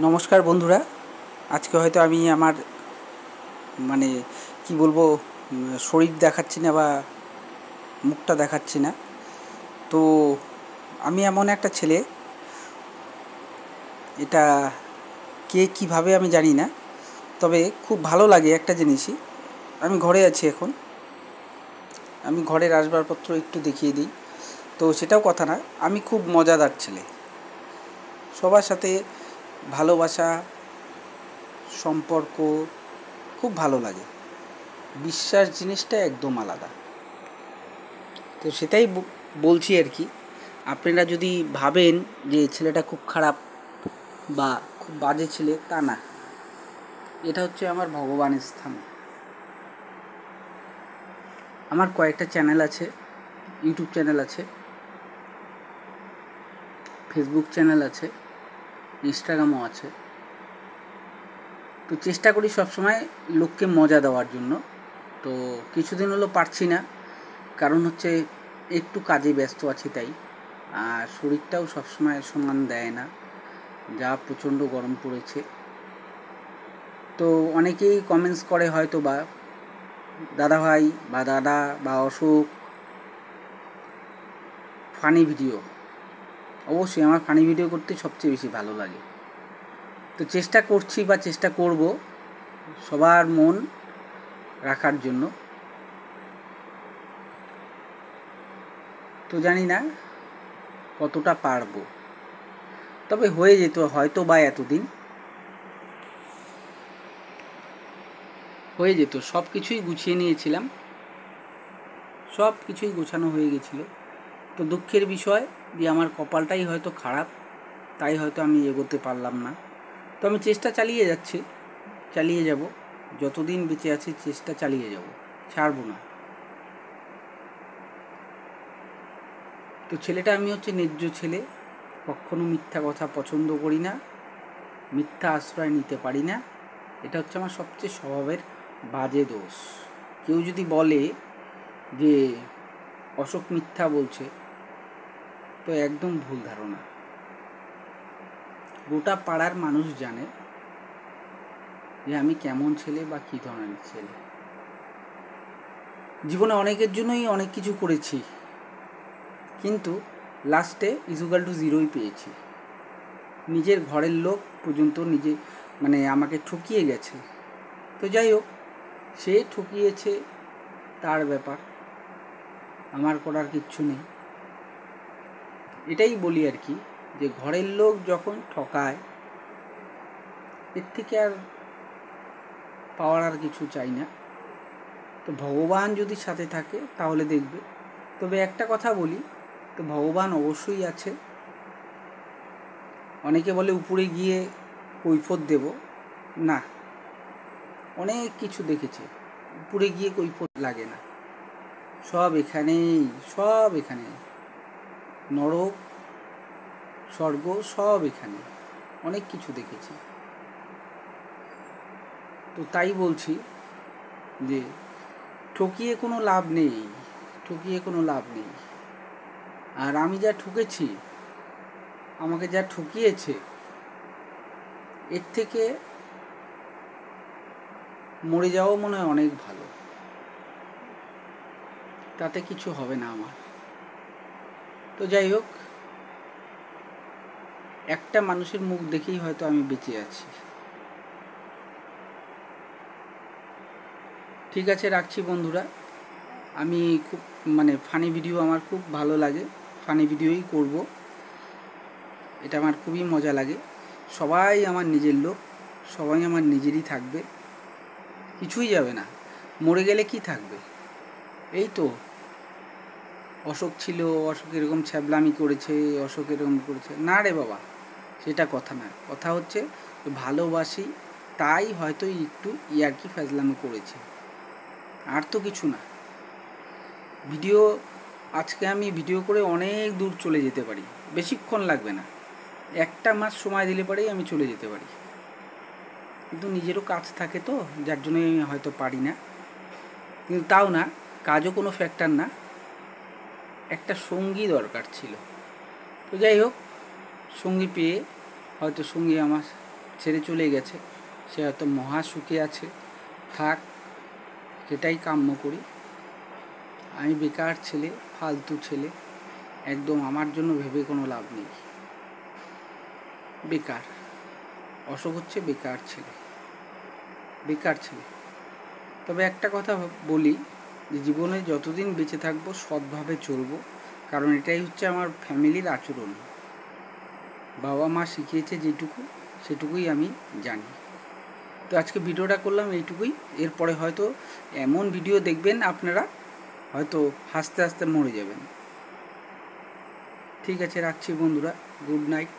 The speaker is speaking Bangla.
নমস্কার বন্ধুরা। আজকে হয়তো আমি আমার মানে কি বলবো, শরীর দেখাচ্ছি না বা মুখটা দেখাচ্ছি না। তো আমি এমন একটা ছেলে, এটা কে কীভাবে আমি জানি না, তবে খুব ভালো লাগে একটা জিনিসই। আমি ঘরে আছি এখন, আমি ঘরের আসবাবপত্র একটু দেখিয়ে দিই। তো সেটাও কথা না, আমি খুব মজাদার ছেলে। সবার সাথে ভালোবাসা, সম্পর্ক খুব ভালো লাগে। বিশ্বাস জিনিসটা একদম আলাদা। তো সেটাই বলছি আর কি। আপনারা যদি ভাবেন যে ছেলেটা খুব খারাপ বা খুব বাজে ছেলে, তা না। এটা হচ্ছে আমার ভগবানের স্থান। আমার কয়েকটা চ্যানেল আছে, ইউটিউব চ্যানেল আছে, ফেসবুক চ্যানেল আছে, ইনস্টাগ্রামও আছে। তো চেষ্টা করি সবসময় লোককে মজা দেওয়ার জন্য। তো কিছুদিন হলো পারছি না, কারণ হচ্ছে একটু কাজে ব্যস্ত আছি তাই। আর শরীরটাও সবসময় সমান দেয় না, যা প্রচণ্ড গরম পড়েছে। তো অনেকেই কমেন্টস করে হয়তো বা, দাদা ভাই বা দাদা বা অশোক, ফানি ভিডিও। অবশ্যই আমার ফানি ভিডিও করতে সবচেয়ে বেশি ভালো লাগে। তো চেষ্টা করছি বা চেষ্টা করব সবার মন রাখার জন্য। তো জানি না কতটা পারবো, তবে হয়ে যেত হয়তো বা এতদিন হয়ে যেত। সব কিছুই গুছিয়ে নিয়েছিলাম, সব কিছুই গোছানো হয়ে গেছিলো। তো দুঃখের বিষয় যে আমার কপালটাই হয়তো খারাপ, তাই হয়তো আমি এগোতে পারলাম না। তো আমি চেষ্টা চালিয়ে যাচ্ছি, চালিয়ে যাব। যতদিন বেঁচে আছি চেষ্টা চালিয়ে যাব, ছাড়বো না। তো ছেলেটা আমি হচ্ছে ন্যায্য ছেলে, কখনো মিথ্যা কথা পছন্দ করি না, মিথ্যা আশ্রয় নিতে পারি না। এটা হচ্ছে আমার সবচেয়ে স্বভাবের বাজে দোষ। কেউ যদি বলে যে অশোক মিথ্যা বলছে, তো একদম ভুল ধারণা। গোটা পাড়ার মানুষ জানে যে আমি কেমন ছেলে বা কী ধরনের ছেলে। জীবনে অনেকের জন্যই অনেক কিছু করেছি, কিন্তু লাস্টে ইজুগাল টু জিরোই পেয়েছি। নিজের ঘরের লোক পর্যন্ত আমাকে ঠকিয়ে গেছে। তো যাই হোক, সে ঠকিয়েছে, তার ব্যাপার, আমার করার কিচ্ছু নেই। এটাই বলি আর কি, যে ঘরের লোক যখন ঠকায়, এর থেকে আর পাওয়ার আর কিছু চাই না। তো ভগবান যদি সাথে থাকে তাহলে দেখবে। তবে একটা কথা বলি, তো ভগবান অবশ্যই আছে। অনেকে বলে উপরে গিয়ে কৈফিয়ত দেব, না, অনেক কিছু দেখেছে, উপরে গিয়ে কৈফিয়ত লাগে না। সব এখানেই, সব এখানে, নরক স্বর্গ সব এখানে, অনেক কিছু দেখেছি। তো তাই বলছি যে ঠকিয়ে কোনো লাভ নেই, ঠকিয়ে কোনো লাভ নেই। আর আমি যা ঠকেছি, আমাকে যা ঠকিয়েছে, এর থেকে মরে যাওয়া মনে হয় অনেক ভালো। তাতে কিছু হবে না আমার। তো যাই হোক, একটা মানুষের মুখ দেখেই হয়তো আমি বেঁচে আছি। ঠিক আছে, রাখছি বন্ধুরা। আমি খুব ফানি ভিডিও আমার খুব ভালো লাগে, ফানি ভিডিওই করব। এটা আমার খুবই মজা লাগে। সবাই আমার নিজের লোক, সবাই আমার নিজেরই থাকবে, কিছুই যাবে না। মরে গেলে কি থাকবে? এই তো অশোক ছিল, অশোক এরকম ছ্যাবলামি করেছে, অশোক এরকম করেছে, না রে বাবা, সেটা কথা না। কথা হচ্ছে ভালোবাসি, তাই হয়তো একটু ইয়ার্কি ফাজলামি করেছে, আর তো কিছু না। ভিডিও, আজকে আমি ভিডিও করে অনেক দূর চলে যেতে পারি, বেশিক্ষণ লাগবে না, 1 মাস সময় দিলে পরেই আমি চলে যেতে পারি। কিন্তু নিজেরও কাজ থাকে, তো যার জন্যই আমি হয়তো পারি না। কিন্তু তাও না, কাজও কোনো ফ্যাক্টর না, একটা সঙ্গী দরকার ছিল। তো যাই হোক, সঙ্গী পেয়ে হয়তো সঙ্গী আমার ছেড়ে চলে গেছে, সে হয়তো মহা সুখে আছে, থাক, সেটাই কাম্য করি। আমি বেকার ছেলে, ফালতু ছেলে, একদম আমার জন্য ভেবে কোনো লাভ নেই। বেকার, অশোক হচ্ছে বেকার ছেলে, বেকার ছেলে। তবে একটা কথা বলি, যে জীবনে যতদিন বেঁচে থাকবো সৎভাবে চলবো, কারণ এটাই হচ্ছে আমার ফ্যামিলির আচরণ। বাবা মা শিখিয়েছে যেটুকু, সেটুকুই আমি জানি। তো আজকে ভিডিওটা করলাম এইটুকুই। এরপরে হয়তো এমন ভিডিও দেখবেন আপনারা হয়তো হাসতে হাসতে মরে যাবেন। ঠিক আছে, রাখছি বন্ধুরা, গুড নাইট।